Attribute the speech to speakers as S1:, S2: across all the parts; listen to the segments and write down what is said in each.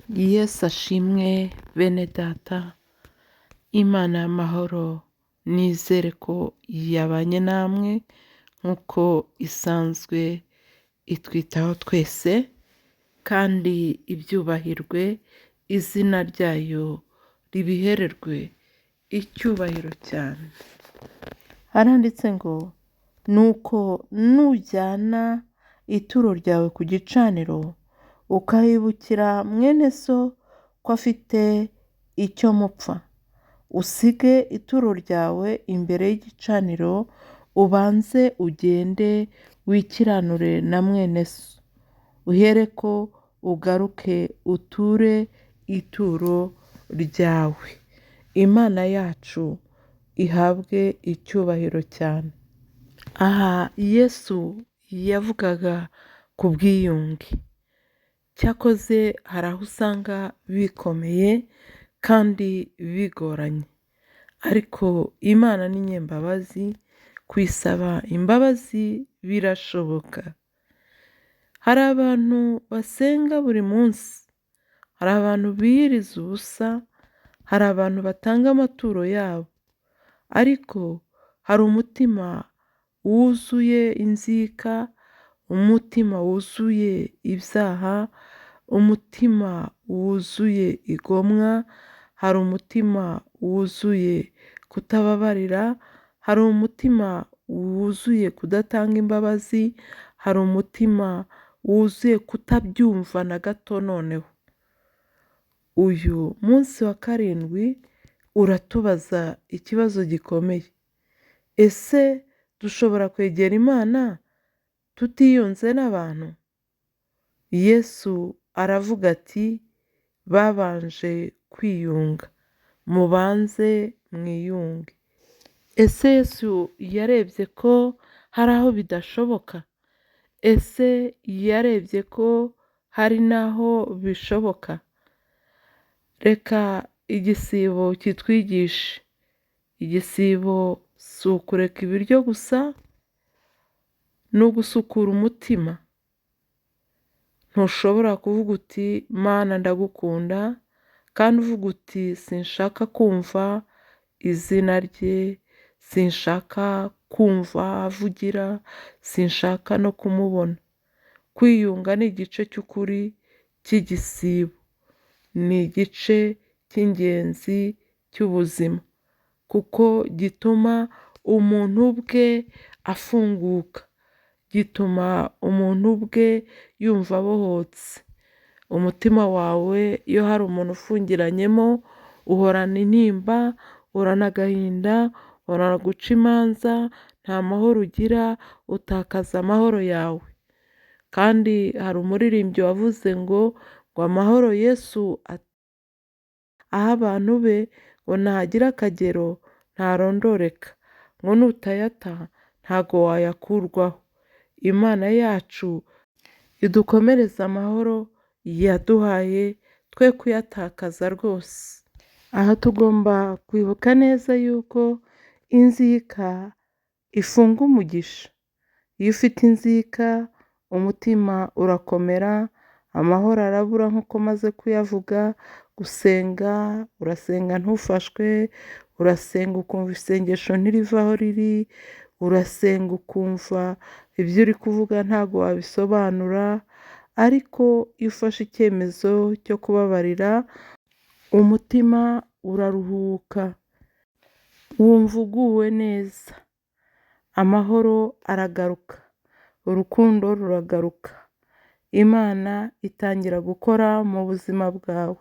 S1: Yesu ashimwe bene data, Imana y'amahoro nizere ko yabanye namwe nk'uko isanzwe itwitaho twese kandi ibyubahirwe, izina ryayo ribihererwe icyubahiro cyane. Haranditse ngo nuko nujyana ituro ryawe ku gicaniro ukahibukira mwene so ko afite icyo mupfa, usige ituro ryawe imbere y'igicaniro, ubanze ugende wikiranure na mwene so, uhereko ugaruke uture ituro ryawe. Imana yacu ihabwe icyubahiro cyane. Aha Yesu yavugaga ku bwiyunge, cyakoze hari aho usanga bikomeye kandi bigoranye, ariko Imana ni nyembabazi, kuyisaba imbabazi birashoboka. Hari abantu basenga buri munsi, hari abantu biyiriza ubusa, hari abantu batanga amaturo yabo, ariko hari umutima wuzuye inzika, umutima wuzuye ibyaha, umutima wuzuye igomwa, hari umutima wuzuye kutababarira, hari umutima wuzuye kudatanga imbabazi, hari umutima wuzuye kutabyumva na gato. Noneho uyu munsi wa karindwi uratubaza ikibazo gikomeye: ese dushobora kwegera Imana tutiyunze n'abantu? Yesu aravuga ati babanje kwiyunga, mubanze mwiyunge. Ese Yesu yarebye ko hari aho bidashoboka? Ese yarebye ko hari n'aho bishoboka? Reka igisibo kitwigishe. Igisibo si ukureka ibiryo gusa, ni ugusukura umutima. Ntushobora kuvuga uti Mana ndagukunda, kandi uvuga uti sinshaka kumva izina rye, sinshaka kumva avugira, sinshaka no kumubona. Kwiyunga ni igice cy'ukuri cy'igisibo, ni igice cy'ingenzi cy'ubuzima, kuko gituma umuntu ubwe afunguka, gituma umuntu ubwe yumva abohotse. Umutima wawe iyo hari umuntu ufungiranyemo, uhorana intimba, uhorana agahinda, uhorana guca imanza, nta mahoro ugira, utakaza amahoro yawe. Kandi hari umuririmbyi wavuze ngo amahoro Yesu aha abantu be ngo ntagira akagero ntarondoreka, ngo nutayata ntago wayakurwaho. Imana yacu idukomereze amahoro yaduhaye, twe kuyatakaza rwose. Aha tugomba kwibuka neza yuko inzika ifunga umugisha. Iyo ufite inzika, umutima urakomera, amahoro arabura nk'uko maze kuyavuga. Gusenga, urasenga ntufashwe, urasenga ukumva isengesho ntiriva aho riri, urasenga ukumva ibyo uri kuvuga ntabwo wabisobanura, ariko iyo ufashe icyemezo cyo kubabarira, umutima uraruhuka, wumva uguwe neza, amahoro aragaruka, urukundo ruragaruka, Imana itangira gukora mu buzima bwawe.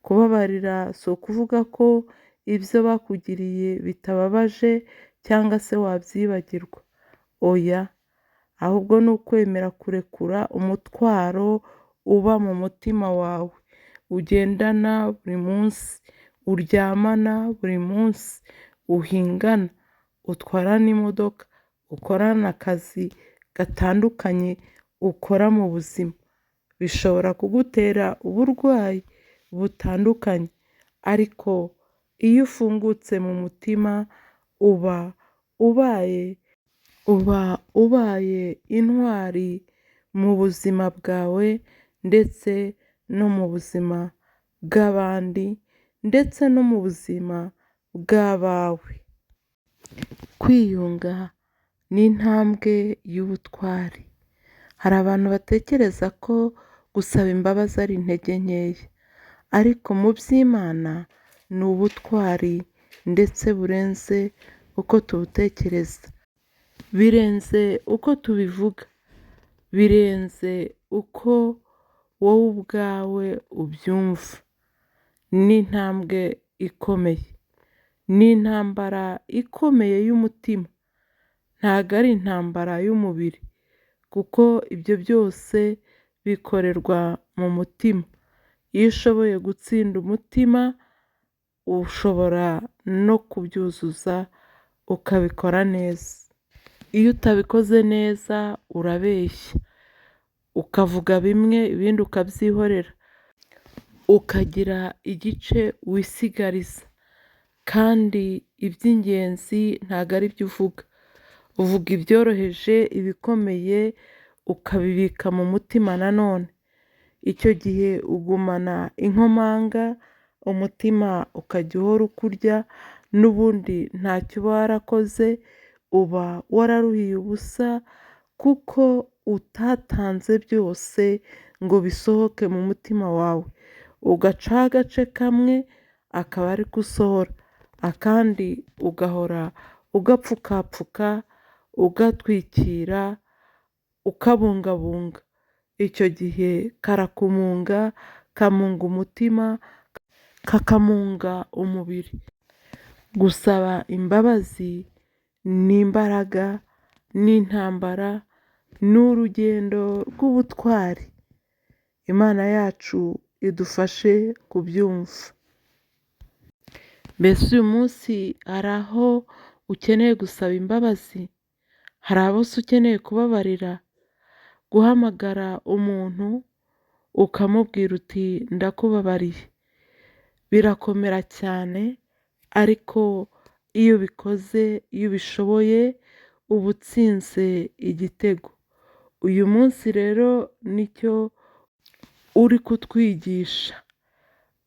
S1: Kubabarira si ukuvuga ko ibyo bakugiriye bitababaje cyangwa se wabyibagirwa, oya, ahubwo ni ukwemera kurekura umutwaro uba mu mutima wawe, ugendana buri munsi, uryamana buri munsi, uhingana, utwarana imodoka, ukorana akazi gatandukanye ukora mu buzima. Bishobora kugutera uburwayi butandukanye, ariko iyo ufungutse mu mutima uba ubaye intwari mu buzima bwawe ndetse no mu buzima bw'abandi ndetse no mu buzima bw'abawe. Kwiyunga ni intambwe y'ubutwari. Hari abantu batekereza ko gusaba imbabazi ari intege nkeya, ariko mu by'Imana ni ubutwari ndetse burenze uko tubutekereza, birenze uko tubivuga, birenze uko wowe ubwawe ubyumva. Ni intambwe ikomeye, ni intambara ikomeye y'umutima, ntabwo ari intambara y'umubiri, kuko ibyo byose bikorerwa mu mutima. Iyo ushoboye gutsinda umutima, ushobora no kubyuzuza ukabikora neza. Iyo utabikoze neza urabeshya, ukavuga bimwe ibindi ukabyihorera, ukagira igice wisigariza, kandi iby'ingenzi ntabwo ari byo uvuga. Uvuga ibyoroheje, ibikomeye ukabibika mu mutima nanone. Icyo gihe ugumana inkomanga, umutima ukajya uhora ukurya, n'ubundi ntacyo uba warakoze, uba wararuhiye ubusa, kuko utatanze byose ngo bisohoke mu mutima wawe. Ugacaho agace kamwe akaba ari ko usohora, akandi ugahora ugapfukapfuka, ugatwikira, ukabungabunga. Icyo gihe karakumunga, kamunga umutima, kakamunga umubiri. Gusaba imbabazi ni imbaraga, ni intambara, ni urugendo rw'ubutwari. Imana yacu idufashe kubyumva. Mbese uyu munsi hari aho ukeneye gusaba imbabazi? Hari abo se ukeneye kubabarira? Guhamagara umuntu ukamubwira uti ndakubabariye birakomera cyane, ariko iyo ubikoze, iyo ubishoboye, uba utsinze igitego. Uyu munsi rero nicyo uri kutwigisha,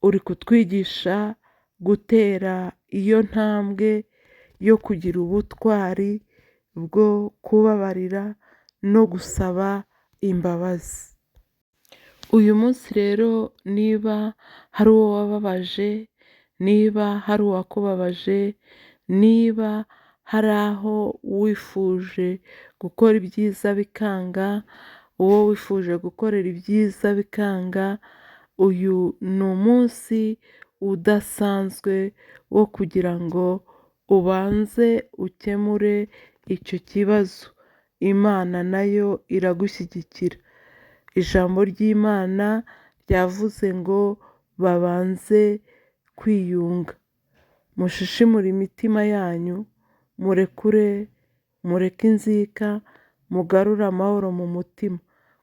S1: uri kutwigisha gutera iyo ntambwe yo kugira ubutwari bwo kubabarira no gusaba imbabazi. Uyu munsi rero niba hari uwo wababaje, niba hari uwakubabaje, niba hari aho wifuje gukora ibyiza bikanga, uwo wifuje gukorera ibyiza bikanga, uyu ni umunsi udasanzwe wo kugira ngo ubanze ukemure icyo kibazo. Imana nayo iragushyigikira. Ijambo ry'Imana ryavuze ngo babanze kwiyunga. Mushishimure imitima yanyu, mureke inzika, mugarure amahoro mu mutima,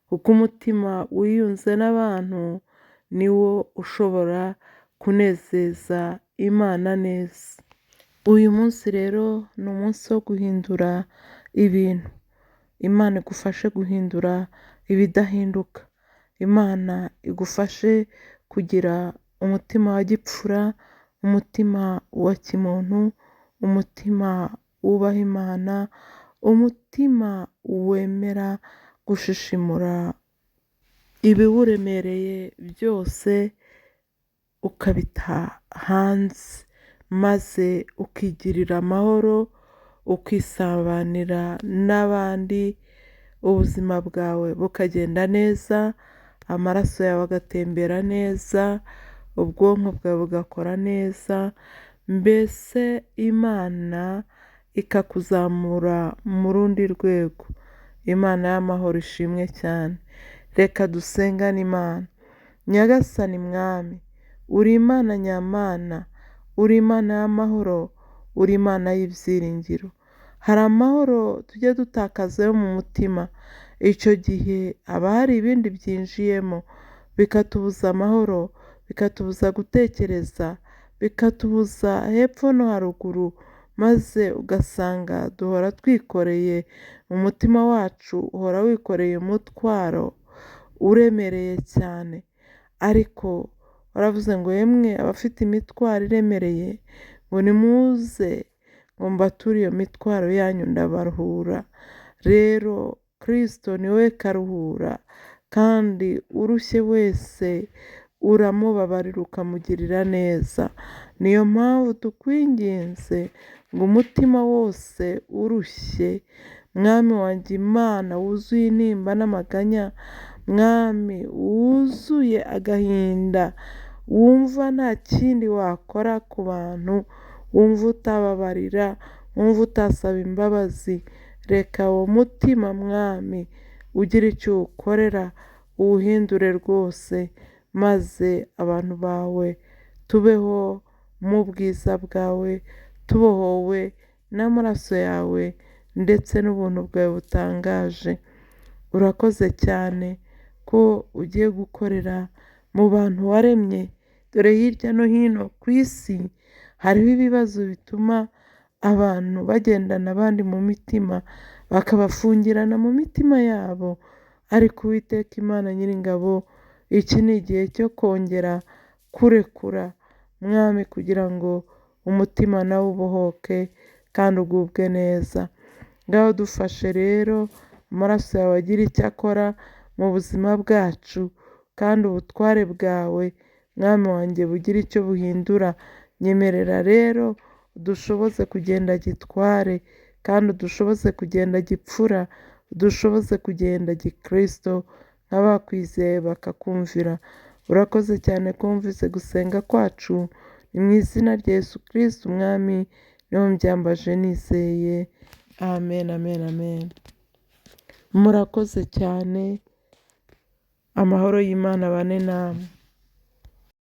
S1: kuko umutima wiyunze n'abantu ni wo ushobora kunezeza Imana neza. Uyu munsi rero ni umunsi wo guhindura ibintu. Imana igufashe guhindura ibidahinduka. Imana igufashe kugira umutima wa gipfura, umutima wa kimuntu, umutima wubaha Imana, umutima wemera gushishimura ibiwuremereye byose ukabita hanze, maze ukigirira amahoro, ukisabanira n'abandi, ubuzima bwawe bukagenda neza, amaraso yawe agatembera neza, ubwonko bwawe bugakora neza, mbese Imana ikakuzamura mu rundi rwego. Imana y'amahoro ishimwe cyane. Reka dusengane Imana. Nyagasani Mwami, uri Imana nyamana, uri Imana y'amahoro, uri Imana y'ibyiringiro. Hari amahoro tujya dutakaza yo mu mutima, icyo gihe haba hari ibindi byinjiyemo bikatubuza amahoro, bikatubuza gutekereza, bikatubuza hepfo no haruguru, maze ugasanga duhora twikoreye, umutima wacu uhora wikoreye umutwaro uremereye cyane. ariko waravuze ngo yemwe abafite imitwaro iremereye ngo nimuze ngo mbature iyo mitwaro yanyu ndabaruhura. Rero Kristo ni we karuhura, kandi urushye wese uramubabarira ukamugirira neza. Niyo mpamvu tukwinginze ngo umutima wose urushye, Mwami wanjye Imana wuzuye intimba n'amaganya, Mwami wuzuye agahinda, wumva nta kindi wakora ku bantu, wumva utababarira, wumva utasaba imbabazi, reka uwo mutima Mwami ugire icyo uwukorera, uwuhindure rwose, maze abantu bawe tubeho mu bwiza bwawe, tubohowe n'amaraso yawe ndetse n'ubuntu bwawe butangaje. Urakoze cyane ko ugiye gukorera mu bantu waremye, dore hirya no hino ku isi hariho ibibazo bituma abantu bagendana abandi mu mitima, bakabafungirana mu mitima yabo, ariko Uwiteka Imana Nyiringabo, iki ni igihe cyo kongera kurekura Mwami, kugira ngo umutima nawe ubohoke kandi ugubwe neza. Ngaho dufashe rero, amaraso yawe agira icyo akora mu buzima bwacu, kandi ubutware bwawe Mwami wanjye bugira icyo buhindura. Nyemerera rero udushoboze kugenda gitware, kandi udushoboze kugenda gipfura, udushoboze kugenda gikristo, nk'abakwizeye bakakumvira. Urakoze cyane ko wumvise gusenga kwacu, ni mu izina rya Yesu Kristo Umwami niho mbyambaje nizeye. Amen, amen, amen. Murakoze cyane, amahoro y'Imana abane namwe.